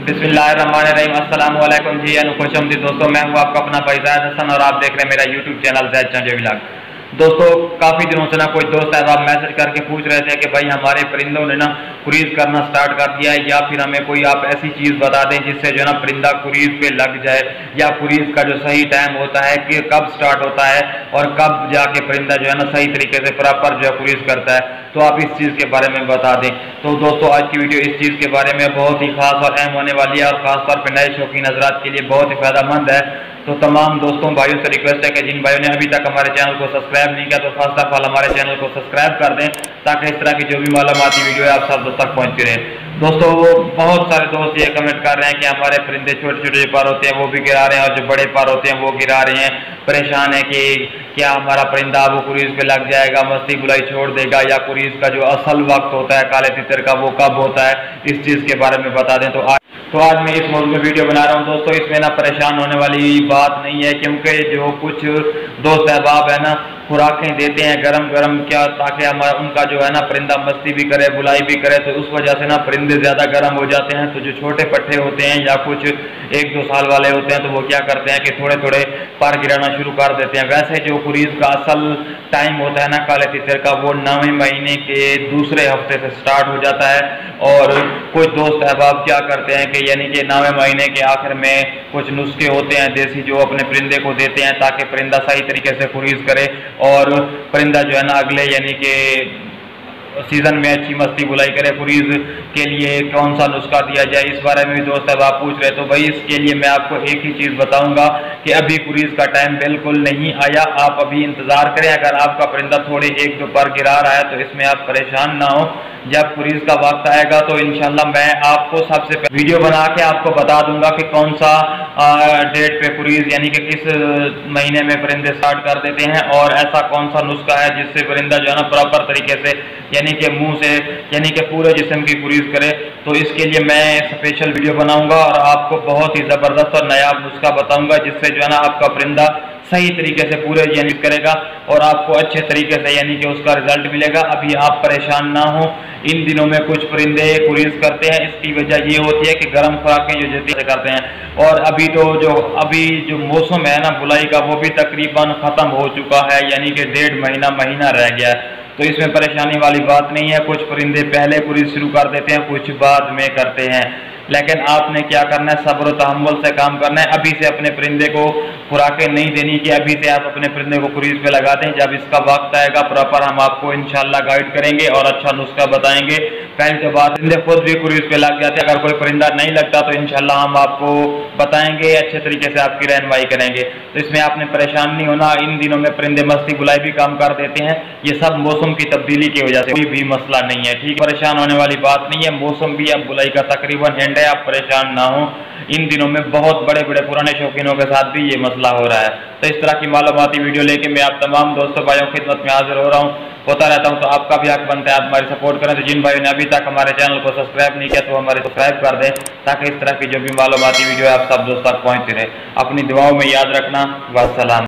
बिस्मिल्लाहिर्रहमानिर्रहीम। अस्सलाम वालेकुम जी, खुशआमदीद दोस्तों। मैं हूँ आपका अपना भाई ज़ाहिद हसन और आप देख रहे हैं मेरा यूट्यूब चैनल ज़ैद चंजे व्लॉग। दोस्तों, काफ़ी दिनों से ना कोई दोस्त साहब मैसेज करके पूछ रहे थे कि भाई हमारे परिंदों ने ना कुरीज करना स्टार्ट कर दिया है, या फिर हमें कोई आप ऐसी चीज़ बता दें जिससे जो है ना परिंदा कुरीज पे लग जाए, या कुरीज का जो सही टाइम होता है कि कब स्टार्ट होता है और कब जाके परिंदा जो है ना सही तरीके से प्रॉपर जो है कुरीज करता है, तो आप इस चीज़ के बारे में बता दें। तो दोस्तों, आज की वीडियो इस चीज़ के बारे में बहुत ही खास और अहम होने वाली है और ख़ासतौर पर नए शौकीन हज़रात के लिए बहुत ही फ़ायदेमंद है। तो तमाम दोस्तों भाइयों से रिक्वेस्ट है कि जिन भाइयों ने अभी तक हमारे चैनल को सब्सक्राइब नहीं किया तो फर्स्ट ऑफ ऑल हमारे चैनल को सब्सक्राइब कर दें, ताकि इस तरह की जो भी मालूमाती वीडियो है आप सब दोस्तों तक पहुँचती रहे। दोस्तों, वो बहुत सारे दोस्त ये कमेंट कर रहे हैं कि हमारे परिंदे छोटे छोटे जो पर होते हैं वो भी गिरा रहे हैं और जो बड़े पर होते हैं वो गिरा रहे हैं। परेशान है कि क्या हमारा परिंदा वो कुरीज पे लग जाएगा, मस्ती बुलाई छोड़ देगा, या कुरीज का जो असल वक्त होता है काले तितर का वो कब होता है, इस चीज़ के बारे में बता दें। तो आज मैं इस मौजूद में वीडियो बना रहा हूँ दोस्तों। इसमें ना परेशान होने वाली बात नहीं है, क्योंकि जो कुछ दोस्त अहबाब है ना खुराकें देते हैं गरम गरम, क्या ताकि हमारा उनका जो है ना परिंदा मस्ती भी करे बुलाई भी करे, तो उस वजह से ना परिंदे ज़्यादा गर्म हो जाते हैं। तो जो छोटे पट्टे होते हैं या कुछ 1-2 साल वाले होते हैं तो वो क्या करते हैं कि थोड़े थोड़े पर गिराना शुरू कर देते हैं। वैसे जो कुरीज का असल टाइम होता है ना काले तितर का, वो 9वें महीने के दूसरे हफ्ते से स्टार्ट हो जाता है। और कुछ दोस्त अहबाब क्या करते हैं कि यानी कि 9वें महीने के आखिर में कुछ नुस्खे होते हैं देसी जो अपने परिंदे को देते हैं ताकि परिंदा सही तरीके से कुरीज करे और परिंदा जो है ना अगले यानी कि सीजन में अच्छी मस्ती बुलाई करे। कुरीज के लिए कौन सा नुस्खा दिया जाए, इस बारे में भी दोस्त अब आप पूछ रहे। तो भाई इसके लिए मैं आपको एक ही चीज़ बताऊंगा कि अभी कुरीज का टाइम बिल्कुल नहीं आया, आप अभी इंतज़ार करें। अगर आपका परिंदा थोड़े 1-2 पर गिरा रहा है तो इसमें आप परेशान ना हो। जब कुरीज का वक्त आएगा तो इंशाल्लाह मैं आपको सबसे पहले वीडियो बना के आपको बता दूंगा कि कौन सा डेट पे कुरीज यानी कि किस महीने में परिंदे स्टार्ट कर देते हैं, और ऐसा कौन सा नुस्खा है जिससे परिंदा जो है ना प्रॉपर तरीके से यानी कि मुंह से यानी कि पूरे जिस्म की कुरीज करे। तो इसके लिए मैं स्पेशल वीडियो बनाऊंगा और आपको बहुत ही ज़बरदस्त और नायाब नुस्खा बताऊंगा, जिससे जो है ना आपका परिंदा सही तरीके से पूरे यानी करेगा और आपको अच्छे तरीके से यानी कि उसका रिजल्ट मिलेगा। अभी आप परेशान ना हो। इन दिनों में कुछ परिंदे कुरीज करते हैं, इसकी वजह ये होती है कि गर्म खुराकें जो जल्दी से करते हैं। और अभी जो मौसम है ना बुलाई का, वो भी तकरीबन ख़त्म हो चुका है, यानी कि 1.5 महीना रह गया है। तो इसमें परेशानी वाली बात नहीं है। कुछ परिंदे पहले कुरीज शुरू कर देते हैं, कुछ बाद में करते हैं, लेकिन आपने क्या करना है, सब्र और तहम्मुल से काम करना है। अभी से अपने परिंदे को खुराकें नहीं देनी कि अभी से आप अपने परिंदे को कुरीज पे लगा दें। जब इसका वक्त आएगा प्रॉपर हम आपको इंशाल्लाह गाइड करेंगे और अच्छा नुस्खा बताएंगे। पहले तो बात परिंदे खुद भी कुरीज पे लग जाते हैं, अगर कोई परिंदा नहीं लगता तो इंशाल्लाह हम आपको बताएंगे, अच्छे तरीके से आपकी रहनुमाई करेंगे। तो इसमें आपने परेशान नहीं होना। इन दिनों में परिंदे मस्ती बुलाई भी काम कर देते हैं, ये सब मौसम की तब्दीली की वजह से, कोई भी मसला नहीं है, ठीक। परेशान होने वाली बात नहीं है। मौसम भी अब बुलाई का तकरीबन एंड है, आप परेशान ना हो। इन दिनों में बहुत बड़े बड़े पुराने शौकीनों के साथ भी ये मसला हो रहा है। तो इस तरह की मालूमाती वीडियो लेके मैं आप तमाम दोस्तों भाइयों की खिदमत में हाजिर हो रहा हूँ, होता रहता हूँ। तो आपका भी हक बनता है आप हमारी सपोर्ट करें। तो जिन भाइयों ने अभी तक हमारे चैनल को सब्सक्राइब नहीं किया तो हमारे सब्सक्राइब कर दें, ताकि इस तरह की जो भी मालूमाती वीडियो है आप सब दोस्तों तक पहुँचती रहे। अपनी दुआओं में याद रखना। वस्सलाम।